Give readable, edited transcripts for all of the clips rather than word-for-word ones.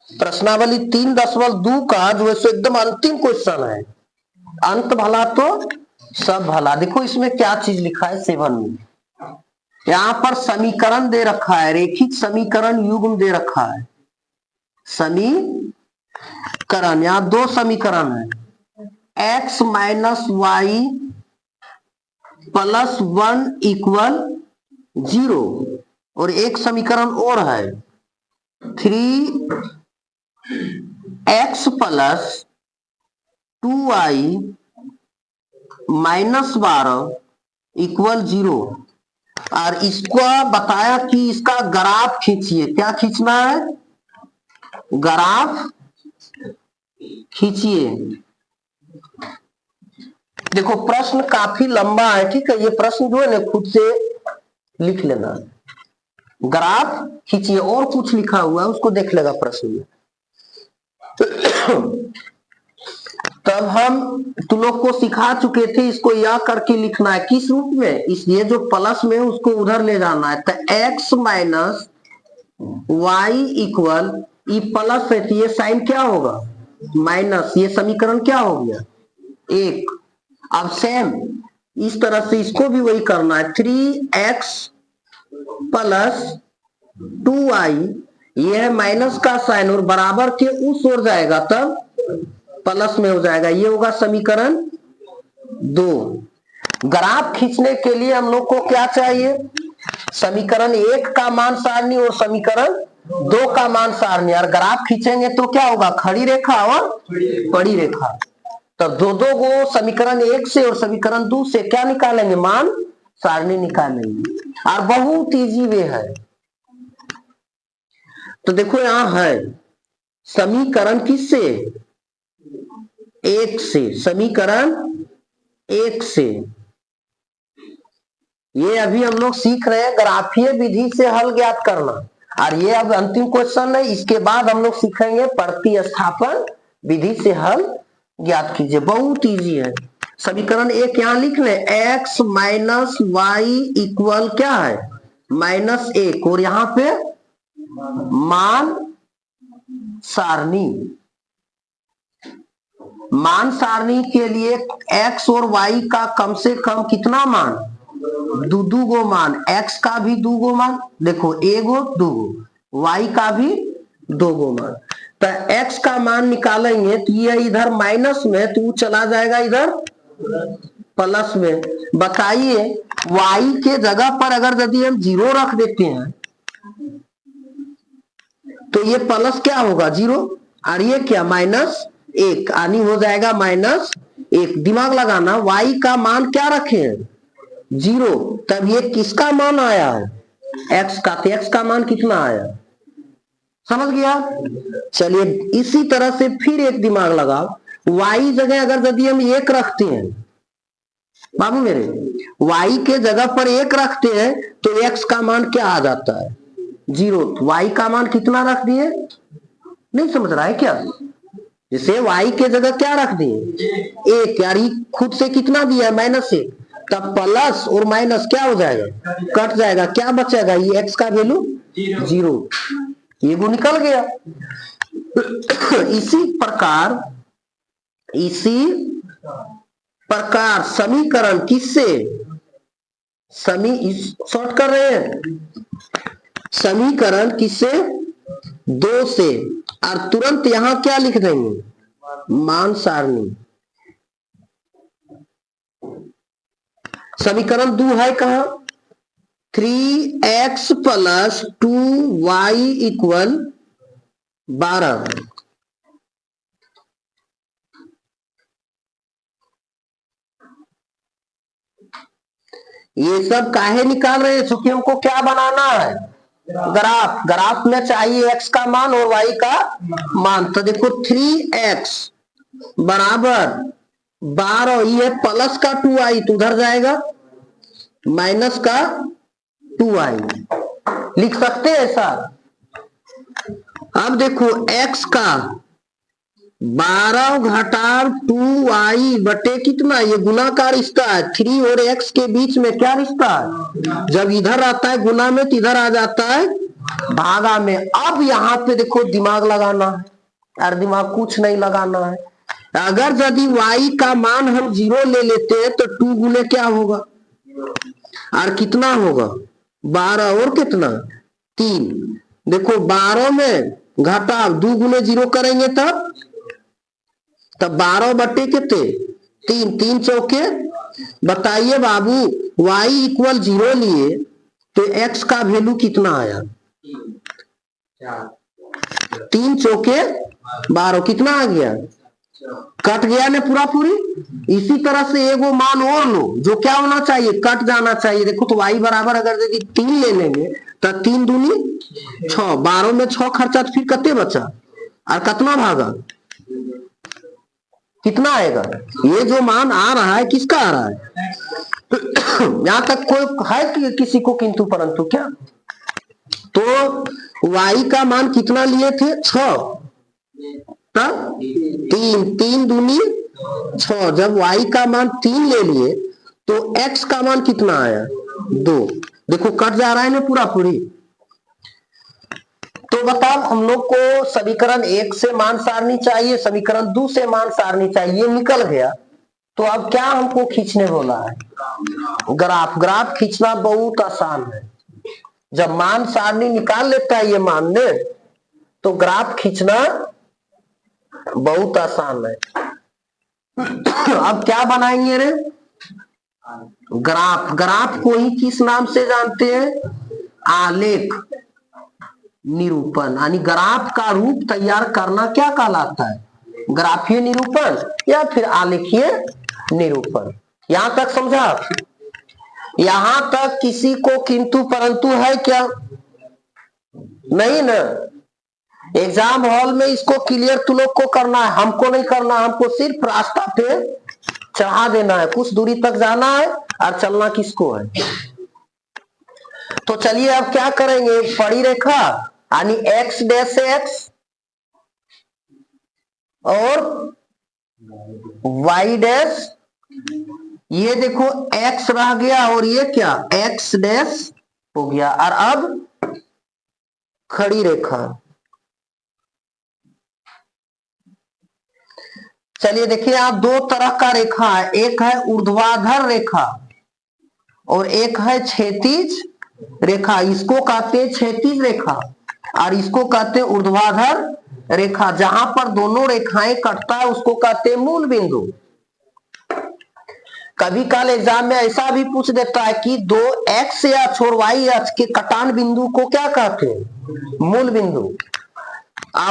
प्रश्नावली 3.2 का जो है सो एकदम अंतिम क्वेश्चन है। अंत भला तो सब भला। देखो इसमें क्या चीज लिखा है 7 में। यहां पर समीकरण दे रखा है, रेखिक समीकरण युग्म दे रखा है। समीकरण, यहां 2 समीकरण है, x minus Y plus 1 equal 0, और एक समीकरण और है 3x plus 2y minus 12 equal 0। और इसको बताया कि इसका ग्राफ खींचिए। क्या खींचना है? ग्राफ खींचिए। देखो प्रश्न काफी लंबा है, ठीक है। ये प्रश्न जो है ना खुद से लिख लेना। ग्राफ खींचिए, और कुछ लिखा हुआ है उसको देख लेगा प्रश्न में। तब हम तुम लोग को सिखा चुके थे इसको यह करके लिखना है। किस रूप में? ये जो प्लस में उसको उधर ले जाना है। तो x माइनस वाई इक्वल, ये प्लस है तो ये साइन क्या होगा? माइनस। ये समीकरण क्या हो गया? 1। अब सेम इस तरह से इसको भी वही करना है। 3x प्लस 2y, ये है माइनस का साइन और बराबर के उस ओर जाएगा तब प्लस में हो जाएगा। ये होगा समीकरण 2। ग्राफ खींचने के लिए हम लोग को क्या चाहिए? समीकरण 1 का मान सारणी और समीकरण 2 का मान सारणी। और ग्राफ खींचेंगे तो क्या होगा? खड़ी रेखा और बड़ी रेखा। तब दो को समीकरण 1 से और समीकरण 2 से क्या निकालेंगे? मान सारणी निकालेंगे। और बहुत इजी वे है। तो देखो यहां है समीकरण किससे? 1 से। समीकरण 1 से ये अभी हम लोग सीख रहे हैं ग्राफीय विधि से हल ज्ञात करना। और ये अब अंतिम क्वेश्चन है। इसके बाद हम लोग सीखेंगे प्रतिस्थापन विधि से हल ज्ञात कीजिए। बहुत इजी है। समीकरण 1 यहां लिख ले, x माइनस वाई इक्वल क्या है? -1। और यहां पे मान सारणी। मान सारणी के लिए x और y का कम से कम कितना मान? 2 गो मान। x का भी 2 गो मान, देखो 1 गो 2 गो, y का भी 2 गो मान। तो x का मान निकालेंगे तो ये इधर माइनस में, तो चला जाएगा इधर प्लस में। बताइए y के जगह पर अगर यदि हम 0 रख देते हैं तो ये प्लस क्या होगा? 0। और ये क्या? -1। आनी हो जाएगा -1। दिमाग लगाना, y का मान क्या रखे हैं? 0। तब ये किसका मान आया है? x का। तो x का मान कितना आया? समझ गया? चलिए इसी तरह से फिर एक दिमाग लगाओ। y जगह अगर यदि हम 1 रखते हैं, बाबू मेरे, y के जगह पर 1 रखते हैं तो x का मान क्या आ जाता है? 0। y का मान कितना रख दिए? नहीं समझ रहा है क्या? जैसे y के जगह क्या रख दिए? 1। यार खुद से कितना दिया? -1। तब प्लस और माइनस क्या हो जाएगा? कट जाएगा। क्या बचेगा? ये x का वैल्यू 0। ये वो निकल गया। इसी प्रकार समीकरण किससे? शॉर्ट कर रहे हैं। समीकरण किससे? 2 से। और तुरंत यहां क्या लिख देंगे? मान सारणी। समीकरण 2 है कहां? 3x plus 2y equal 12। ये सब काहे निकाल रहे हैं? क्योंकि हमको क्या बनाना है? ग्राफ। ग्राफ में चाहिए x का मान और y का मान। तो देखो 3x बराबर 12, ये प्लस का 2y तो उधर जाएगा, माइनस का 2y। लिख सकते हैं ऐसा। अब देखो x का 12 घटा 2y बटे कितना? ये गुना का रिश्ता है। 3 और x के बीच में क्या रिश्ता है? जब इधर आता है गुना में तो इधर आ जाता है भागा में। अब यहाँ पे देखो दिमाग लगाना है, और दिमाग कुछ नहीं लगाना है। अगर यदि y का मान हम 0 ले लेते हैं तो 2 गुने क्या होगा, और कितना होगा 12 और कितना 3। देखो 12 में घटा 2 गुने 0 करेंगे तब 12 बटे कितने 3, 3 चौके। बताइए बाबू y इक्वल 0 लिए तो x का वैल्यू कितना आया, 3 चौके 12, कितना आ गया, कट गया ना पूरा पूरी। इसी तरह से एगो मान और लो जो क्या होना चाहिए, कट जाना चाहिए। देखो तो y बराबर अगर यदि 3 ले लेंगे तो 3 दूनी 6, 12 में 6 खर्चा तो फिर कितने बचा, और कितना भागा, कितना आएगा। ये जो मान आ रहा है किसका आ रहा है, यहां तक कोई है कि किसी को किंतु परंतु क्या। तो y का मान कितना लिए थे 6, तब 3, 3 दूनी 6। जब y का मान 3 ले लिए तो x का मान कितना आया 2। देखो कट जा रहा है ना पूरा पूरी। तो बताओ हम लोग को समीकरण 1 से मान सारनी चाहिए, समीकरण 2 से मान सारनी चाहिए, ये निकल गया। तो अब क्या हमको खींचने बोला है, ग्राफ। ग्राफ खींचना बहुत आसान है। जब मान सारणी निकाल लेता है ये मान ने, तो ग्राफ खींचना बहुत आसान है। अब क्या बनाएंगे रे, ग्राफ। ग्राफ को ही किस नाम से जानते हैं, आलेख निरूपण। यानी ग्राफ का रूप तैयार करना क्या कहलाता है, ग्राफीय निरूपण या फिर आलेखीय निरूपण। यहां तक समझा, यहां तक किसी को किंतु परंतु है क्या, नहीं ना। एग्जाम हॉल में इसको क्लियर तुम लोग को करना है, हमको नहीं करना। हमको सिर्फ रास्ता पे चढ़ा देना है, कुछ दूरी तक जाना है और चलना किसको है। तो चलिए अब क्या करेंगे, पड़ी रेखा यानी x डैश x और y डैश, ये देखो x रह गया और ये क्या x डैश हो गया। और अब खड़ी रेखा, चलिए देखिए आप दो तरह का रेखा है, एक है ऊर्ध्वाधर रेखा और एक है क्षैतिज रेखा। इसको कहते हैं क्षैतिज रेखा और इसको कहते हैं ऊर्ध्वाधर रेखा। जहां पर दोनों रेखाएं कटता है उसको कहते हैं मूल बिंदु। कभी काल एग्जाम में ऐसा भी पूछ देता है कि दो एक्स या छोड़ वाई अक्ष के कटान बिंदु को क्या कहते हैं, मूल बिंदु।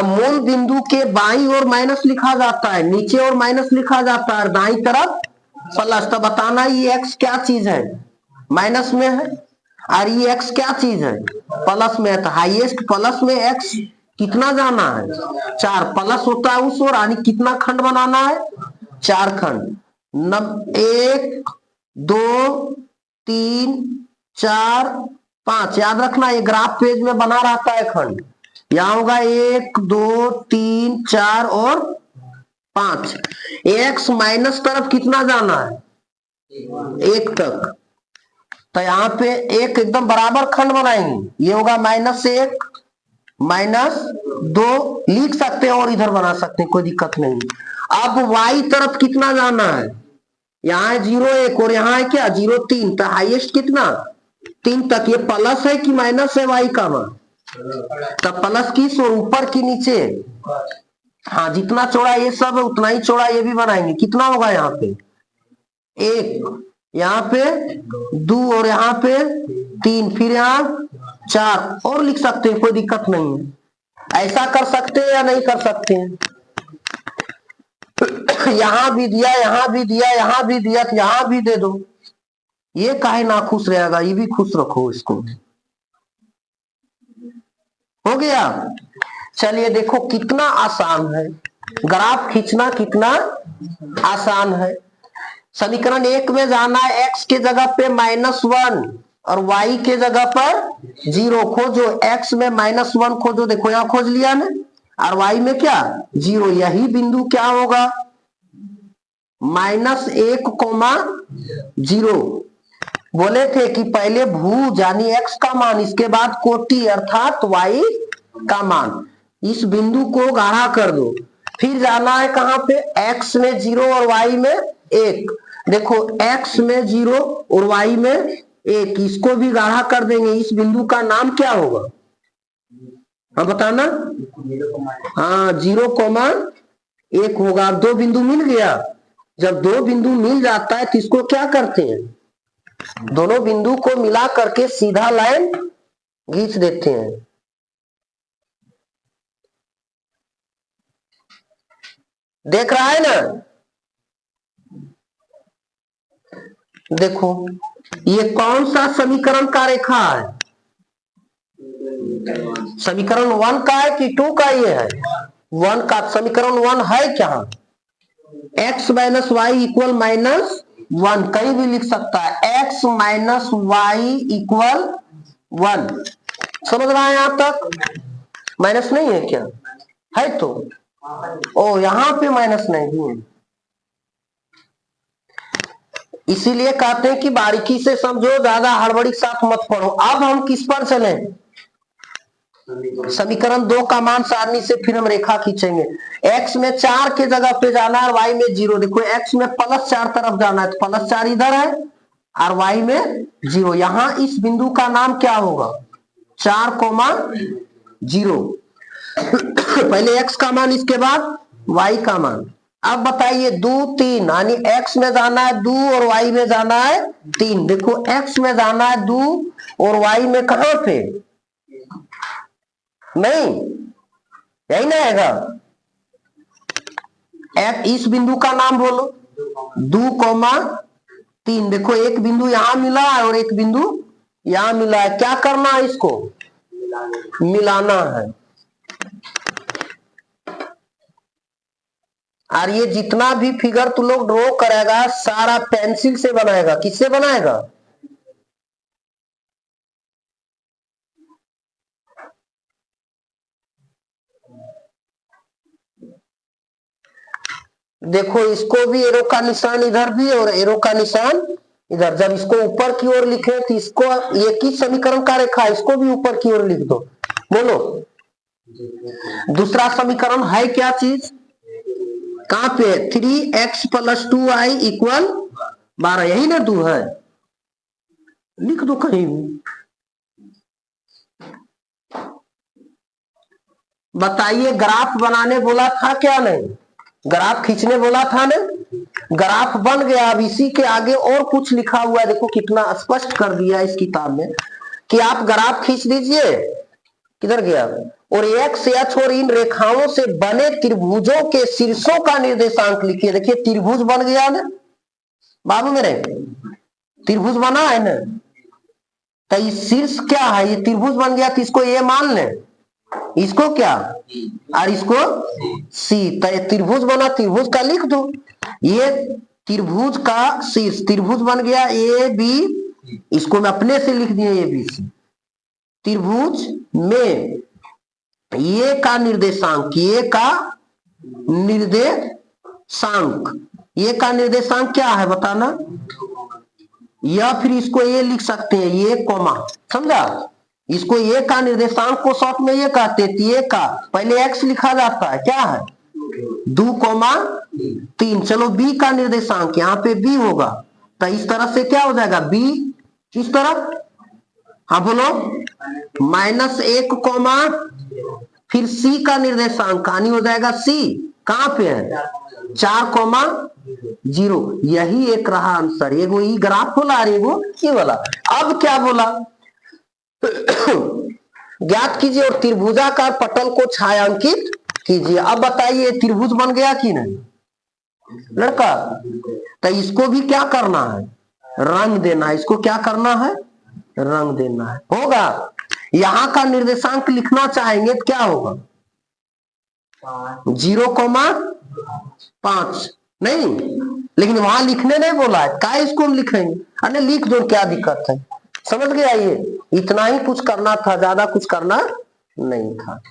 मूल बिंदु के बाईं ओर माइनस लिखा जाता है, नीचे और माइनस लिखा जाता है, दाईं तरफ प्लस। तो बताना ये एक्स क्या चीज है, माइनस में है, और ये एक्स क्या चीज है, प्लस में है। तो हाईएस्ट प्लस में एक्स कितना जाना है 4, प्लस होता है उस ओर, यानी कितना खंड बनाना है 4 खंड। 1 2 3 4 5, याद रखना ये ग्राफ पेज में बना रहता है खंड। यहां होगा 1 2 3 4 और 5। एक्स माइनस तरफ कितना जाना है 1 तक। तो यहाँ पे एक एकदम बराबर खंड बनाएंगे, ये होगा -1 -2 लिख सकते हैं और इधर बना सकते हैं, कोई दिक्कत नहीं। अब y तरफ कितना जाना है, यहाँ है 0 1 और यहाँ है क्या 0 3। तो हाईएस्ट कितना 3 तक। ये प्लस है कि माइनस है y का मान, तो प्लस किस ओर, ऊपर की नीचे। हाँ जितना चौड़ा ये सब है उतना ही चौड़ा ये भी बनाएंगे। कितना होगा यहाँ पे 1, यहाँ पे 2 और यहाँ पे 3, फिर यहाँ 4 और लिख सकते हैं, कोई दिक्कत नहीं है। ऐसा कर सकते हैं या नहीं कर सकते हैं। यहां भी दिया, यहां भी दिया, यहां भी दिया, तो यहां भी दे दो। ये काहे ना खुश रहेगा, ये भी खुश रखो इसको। हो गया। चलिए देखो कितना आसान है ग्राफ खींचना, कितना आसान है। समीकरण 1 में जाना है, x के जगह पे -1 और y के जगह पर 0 खोजो। x में -1 खोजो, देखो यहां खोज लिया ना, और y में क्या 0। यही बिंदु क्या होगा -1, 0। बोले थे कि पहले भुज यानी x का मान, इसके बाद कोटि अर्थात y का मान। इस बिंदु को गाढ़ा कर दो, फिर जाना है कहां पे, x में 0 और y में 1। देखो x में 0 और y में 1, इसको भी गाढ़ा कर देंगे। इस बिंदु का नाम क्या होगा, हाँ बताना। हाँ 0,1 होगा। अब दो बिंदु मिल गया। जब दो बिंदु मिल जाता है तो इसको क्या करते हैं, दोनों बिंदु को मिला करके सीधा लाइन खींच देते हैं। देख रहा है ना, देखो ये कौन सा समीकरण का रेखा है, समीकरण 1 का है कि 2 का, ये है 1 का। समीकरण 1 है क्या, x माइनस वाई इक्वल -1, कहीं भी लिख सकता है, x माइनस वाई इक्वल 1। समझ रहा है यहां तक, माइनस नहीं है क्या, है तो, ओ यहां पे माइनस नहीं है, इसीलिए कहते हैं कि बारीकी से समझो, ज्यादा हड़बड़ी के साथ मत पढ़ो। अब हम किस पर चले, समीकरण 2 का मान सारणी से फिर हम रेखा खींचेंगे। x में 4 के जगह पे जाना है और y में 0। देखो x में +4 तरफ जाना है तो +4 इधर है और y में 0। यहां इस बिंदु का नाम क्या होगा, 4,0। पहले x का मान, इसके बाद y का मान। अब बताइए 2 3 यानी x में जाना है 2 और y में जाना है 3। देखो x में जाना है 2 और y में कहां पे, नहीं यही ना आएगा। इस बिंदु का नाम बोलो 2,3। देखो एक बिंदु यहां मिला है और एक बिंदु यहां मिला है, क्या करना है, इसको मिलाना है। और ये जितना भी फिगर तू लोग ड्रॉ करेगा सारा पेंसिल से बनाएगा, किससे बनाएगा, देखो इसको भी एरो का निशान इधर भी और एरो का निशान इधर। जब इसको ऊपर की ओर लिखे तो इसको एक ही समीकरण का रेखा, इसको भी ऊपर की ओर लिख दो। बोलो दूसरा समीकरण है क्या चीज, कहां पे, 3x + 2y इक्वल 12, यही ना 2 है, लिख दो कहीं भी। बताइए ग्राफ बनाने बोला था क्या, नहीं ग्राफ खींचने बोला था ना, ग्राफ बन गया। अब इसी के आगे और कुछ लिखा हुआ है, देखो कितना स्पष्ट कर दिया इस किताब में कि आप ग्राफ खींच दीजिए, किधर गया, और x h और इन रेखाओं से बने त्रिभुजों के शीर्षों का निर्देशांक लिखिए। देखिए त्रिभुज बन गया ना बाबू मेरे, त्रिभुज बना है ना, तो ये शीर्ष क्या है, ये त्रिभुज बन गया तो इसको ये मान ले, इसको क्या और इसको सी, तो ये त्रिभुज बना, त्रिभुज का लिख दो, ये त्रिभुज का शीर्ष, त्रिभुज बन गया ए बी, इसको मैं अपने से लिख दिया ए बी सी। त्रिभुज में ये का निर्देशांक, ये का निर्देशांक, ये का निर्देशांक क्या है बताना, या फिर इसको ये लिख सकते हैं ये कोमा, समझा, इसको ये का निर्देशांक को शॉर्ट में ये कहते हैं, ये का पहले x लिखा जाता है, क्या है 2,3। चलो b का निर्देशांक यहाँ पे b होगा, तो इस तरह से क्या हो जाएगा b, इस तरफ, हाँ बोलो -1, फिर c का निर्देशांक कहानी हो जाएगा c, कहां पे है 4,0। यही एक रहा आंसर, एगो ई ग्राफ बोला और एगो ये वाला। अब क्या बोला, ज्ञात कीजिए और त्रिभुजाकार पटल को छायांकित कीजिए। अब बताइए त्रिभुज बन गया कि नहीं लड़का, तो इसको भी क्या करना है, रंग देना है, इसको क्या करना है, रंग देना है, होगा। यहां का निर्देशांक लिखना चाहेंगे तो क्या होगा 0,5, नहीं लेकिन वहां लिखने नहीं बोला है, क्या इसको हम लिखेंगे, अरे लिख दो, क्या दिक्कत है, समझ गया, ये इतना ही कुछ करना था, ज्यादा कुछ करना नहीं था।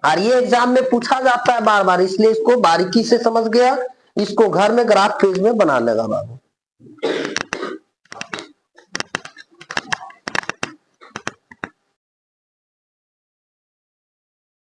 और ये एग्जाम में पूछा जाता है बार बार, इसलिए इसको बारीकी से समझ गया, इसको घर में ग्राफ पेज में बना लेगा बाबू।